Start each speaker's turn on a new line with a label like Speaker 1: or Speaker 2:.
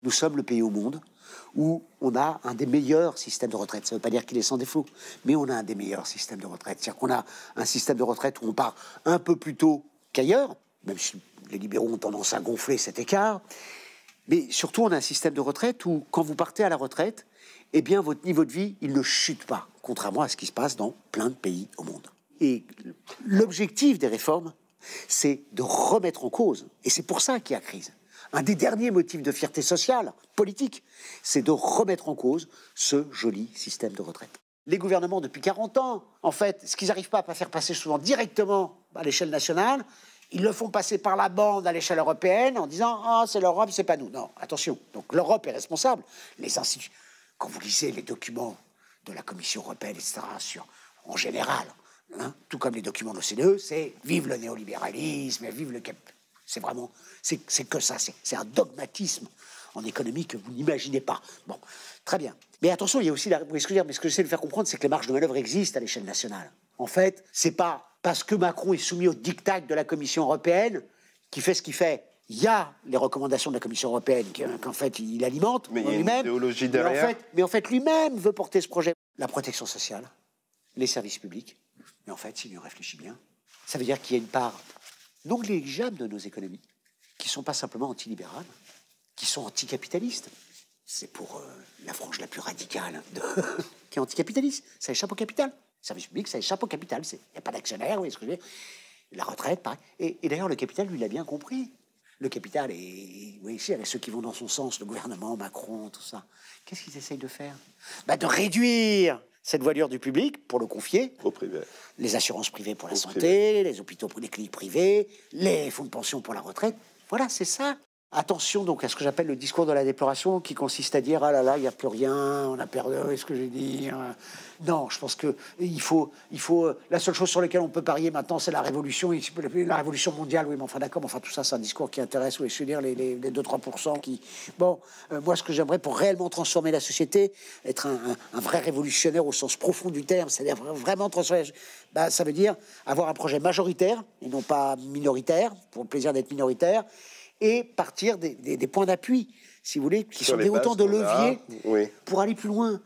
Speaker 1: Nous sommes le pays au monde où on a un des meilleurs systèmes de retraite. Ça ne veut pas dire qu'il est sans défaut, mais on a un des meilleurs systèmes de retraite. C'est-à-dire qu'on a un système de retraite où on part un peu plus tôt qu'ailleurs, même si les libéraux ont tendance à gonfler cet écart. Mais surtout, on a un système de retraite où, quand vous partez à la retraite, eh bien, votre niveau de vie, il ne chute pas, contrairement à ce qui se passe dans plein de pays au monde. Et l'objectif des réformes, c'est de remettre en cause, et c'est pour ça qu'il y a crise. Un des derniers motifs de fierté sociale, politique, c'est de remettre en cause ce joli système de retraite. Les gouvernements, depuis 40 ans, en fait, ce qu'ils n'arrivent pas à faire passer souvent directement à l'échelle nationale, ils le font passer par la bande à l'échelle européenne en disant « Ah, c'est l'Europe, c'est pas nous ». Non, attention. Donc l'Europe est responsable. Les institutions... Quand vous lisez les documents de la Commission européenne, etc., en général, hein, tout comme les documents de l'OCDE, c'est « Vive le néolibéralisme, vive le cap ». C'est vraiment... C'est que ça. C'est un dogmatisme en économie que vous n'imaginez pas. Bon, très bien. Mais attention, il y a aussi... Mais ce que j'essaie de faire comprendre, c'est que les marges de manœuvre existent à l'échelle nationale. En fait, c'est pas parce que Macron est soumis au diktat de la Commission européenne qu'il fait ce qu'il fait. Il y a les recommandations de la Commission européenne qu'en fait, il alimente
Speaker 2: mais il y a une
Speaker 1: lui-même.
Speaker 2: idéologie derrière.
Speaker 1: Mais en fait, lui-même veut porter ce projet. La protection sociale, les services publics. Mais en fait, s'il y réfléchit bien, ça veut dire qu'il y a une part non négligeable de nos économies qui ne sont pas simplement antilibérales, qui sont anticapitalistes. C'est pour la frange la plus radicale qui est anticapitaliste. Ça échappe au capital. Le service public, ça échappe au capital. Il n'y a pas d'actionnaire, vous voyez ce que je veux dire. La retraite, pareil. Et d'ailleurs, le capital, lui, l'a bien compris. Le capital, vous voyez ici, avec ceux qui vont dans son sens, le gouvernement, Macron, tout ça, qu'est-ce qu'ils essayent de faire? De réduire cette voilure du public pour le confier
Speaker 2: Au privé.
Speaker 1: Les assurances privées pour la santé, les hôpitaux, les cliniques privées, les fonds de pension pour la retraite. Voilà, c'est ça. Attention donc à ce que j'appelle le discours de la déploration, qui consiste à dire « Ah là là, il n'y a plus rien, on a perdu ce que j'ai dit. » Non, je pense que il faut... La seule chose sur laquelle on peut parier maintenant, c'est la révolution mondiale. Oui, mais enfin d'accord, tout ça, c'est un discours qui intéresse, oui, je veux dire, les 2-3% qui... Bon, moi, ce que j'aimerais pour réellement transformer la société, être un vrai révolutionnaire au sens profond du terme, c'est-à-dire vraiment transformer... ça veut dire avoir un projet majoritaire, et non pas minoritaire, pour le plaisir d'être minoritaire, et partir des points d'appui, si vous voulez, qui sont autant de leviers pour aller plus loin.